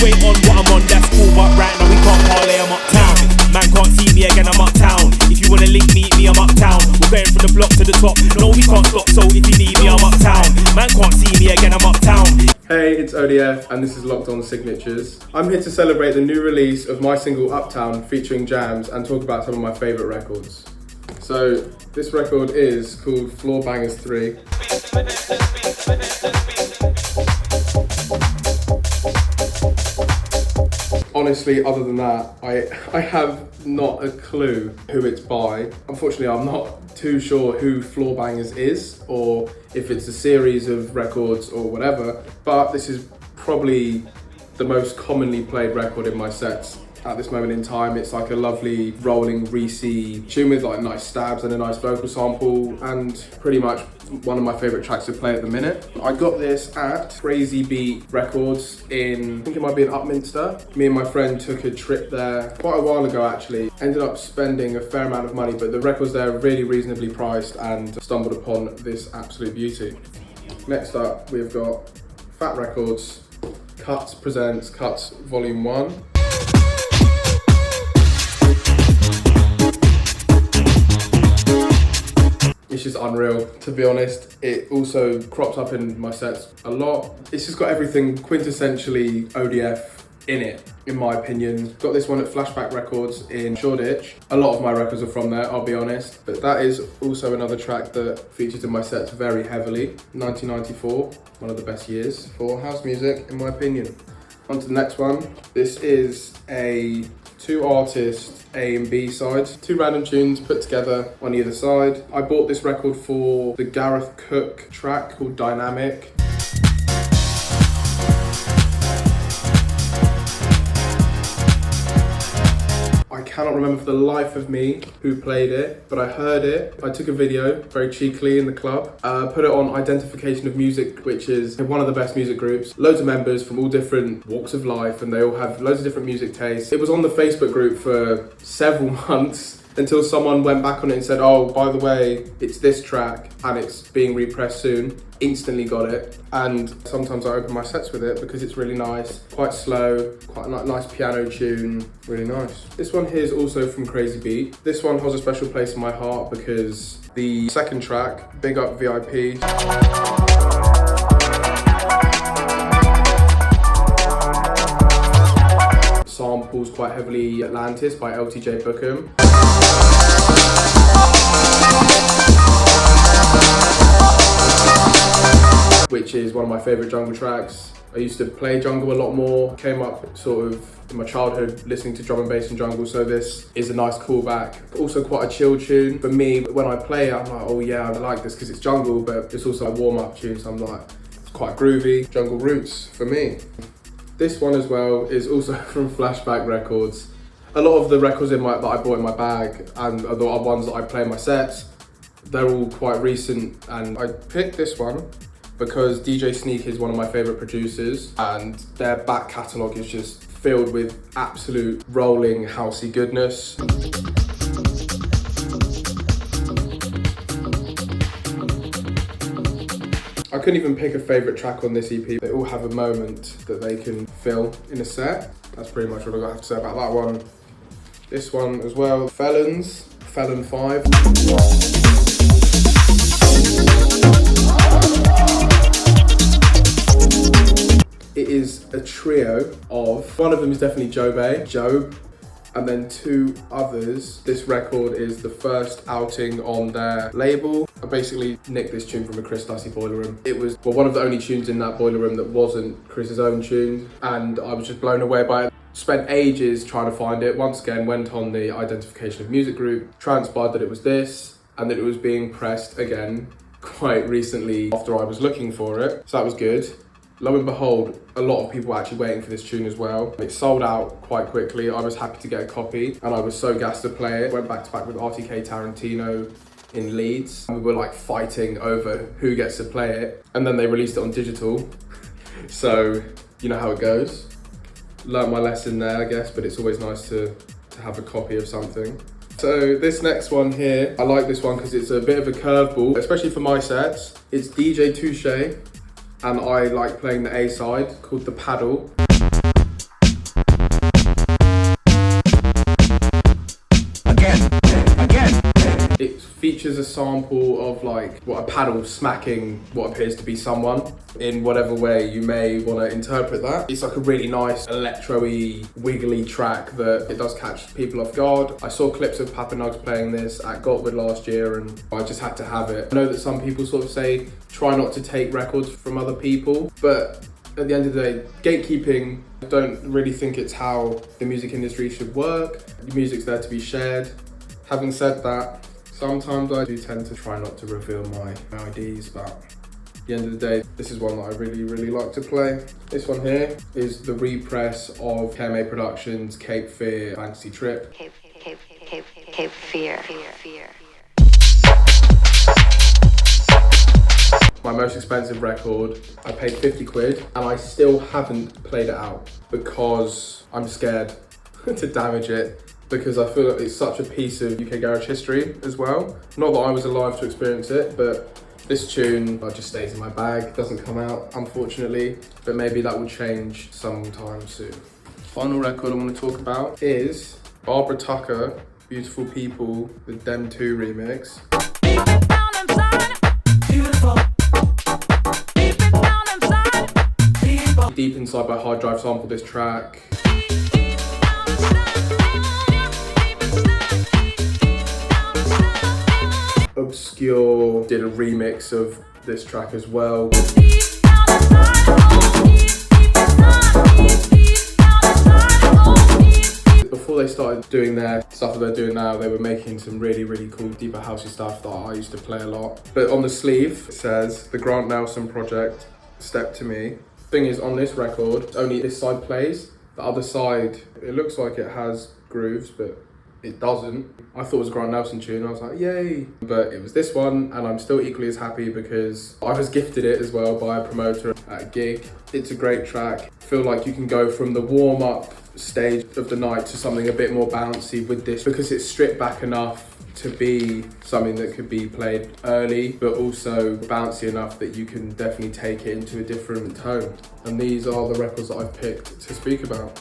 you ain't on what I'm on, that's cool, but right now we can't parlay, I'm uptown. Man can't see me again, I'm uptown. If you wanna link me, I'm uptown. We're going from the block to the top. No, we can't stop, so if you need me, I'm uptown. Man can't see me again, I'm uptown. Hey, it's ODF and this is Locked On Signatures. I'm here to celebrate the new release of my single Uptown featuring Jammz and talk about some of my favourite records. So, this record is called Floorbangers 3. Honestly, other than that, I have not a clue who it's by. Unfortunately, I'm not too sure who Floorbangers is or if it's a series of records or whatever, but this is probably the most commonly played record in my sets at this moment in time. It's like a lovely rolling greasy tune with like nice stabs and a nice vocal sample, and pretty much one of my favorite tracks to play at the minute. I got this at Crazy Beat Records in, I think it might be in Upminster. Me and my friend took a trip there quite a while ago actually. Ended up spending a fair amount of money, but the records there are really reasonably priced and stumbled upon this absolute beauty. Next up, we've got Fat Records, Kutz presents Kutz Volume 1. It's just unreal, to be honest. It also crops up in my sets a lot. It's just got everything quintessentially ODF in it, in my opinion. Got this one at Flashback Records in Shoreditch. A lot of my records are from there, I'll be honest. But that is also another track that features in my sets very heavily. 1994, one of the best years for house music, in my opinion. On to the next one. This is a two artist A and B sides, two random tunes put together on either side. I bought this record for the Gareth Cooke track called Dynamik. I cannot remember for the life of me who played it, but I heard it. I took a video very cheekily in the club, put it on Identification of Music, which is one of the best music groups. Loads of members from all different walks of life, and they all have loads of different music tastes. It was on the Facebook group for several months until someone went back on it and said, oh, by the way, it's this track and it's being repressed soon. Instantly got it, and sometimes I open my sets with it because it's really nice, quite slow, quite a nice piano tune, really nice. This one here is also from Crazy Beat. This one has a special place in my heart because the second track, Big Up V.I.P. samples quite heavily Atlantis by LTJ Bookham. Which is one of my favourite jungle tracks. I used to play jungle a lot more, came up sort of in my childhood listening to drum and bass and jungle, so this is a nice callback. Also quite a chill tune. For me, when I play it, I'm like, oh yeah, I like this because it's jungle, but it's also a warm-up tune, so I'm like, it's quite groovy. Jungle roots for me. This one as well is also from Flashback Records. A lot of the records that I bought in my bag and the ones that I play in my sets, they're all quite recent, and I picked this one because DJ Sneak is one of my favourite producers and their back catalogue is just filled with absolute rolling housey goodness. I couldn't even pick a favourite track on this EP. They all have a moment that they can fill in a set. That's pretty much what I have to say about that one. This one as well, Felons, Felon 5. It is a trio of, one of them is definitely Job, and then two others. This record is the first outing on their label. I basically nicked this tune from a Chris Dussy Boiler Room. It was one of the only tunes in that Boiler Room that wasn't Chris's own tune, and I was just blown away by it. Spent ages trying to find it. Once again, went on the Identification of Music group, transpired that it was this, and that it was being pressed again quite recently after I was looking for it, so that was good. Lo and behold, a lot of people were actually waiting for this tune as well. It sold out quite quickly. I was happy to get a copy and I was so gassed to play it. Went back to back with RTK Tarantino in Leeds. We were like fighting over who gets to play it. And then they released it on digital. So, you know how it goes. Learned my lesson there, I guess, but it's always nice to have a copy of something. So this next one here, I like this one because it's a bit of a curveball, especially for my sets. It's DJ Touché. And I like playing the A side called The Paddle. features a sample of like a paddle smacking what appears to be someone in whatever way you may want to interpret that. It's like a really nice electro-y, wiggly track that it does catch people off guard. I saw clips of Papa Nugs playing this at Gotwood last year and I just had to have it. I know that some people sort of say try not to take records from other people, but at the end of the day, gatekeeping, I don't really think it's how the music industry should work. The music's there to be shared. Having said that, sometimes I do tend to try not to reveal my IDs, but at the end of the day, this is one that I really, really like to play. This one here is the repress of KMA Productions' Cape Fear Fantasy Trip. Cape Fear. My most expensive record, I paid 50 quid and I still haven't played it out because I'm scared to damage it, because I feel like it's such a piece of UK garage history as well. Not that I was alive to experience it, but this tune just stays in my bag, doesn't come out unfortunately, but maybe that will change sometime soon. Final record I want to talk about is Barbara Tucker, Beautiful People, the Dem 2 remix. Deep Inside by Hard Drive sampled this track. Obscure did a remix of this track as well. Before they started doing their stuff that they're doing now, they were making some really, really cool deeper housey stuff that I used to play a lot. But on the sleeve, it says, the Grant Nelson Project, Step to Me. Thing is, on this record, only this side plays. The other side, it looks like it has grooves, but it doesn't. I thought it was a Grant Nelson tune, I was like, yay. But it was this one, and I'm still equally as happy because I was gifted it as well by a promoter at a gig. It's a great track. I feel like you can go from the warm-up stage of the night to something a bit more bouncy with this because it's stripped back enough to be something that could be played early, but also bouncy enough that you can definitely take it into a different tone. And these are the records that I've picked to speak about.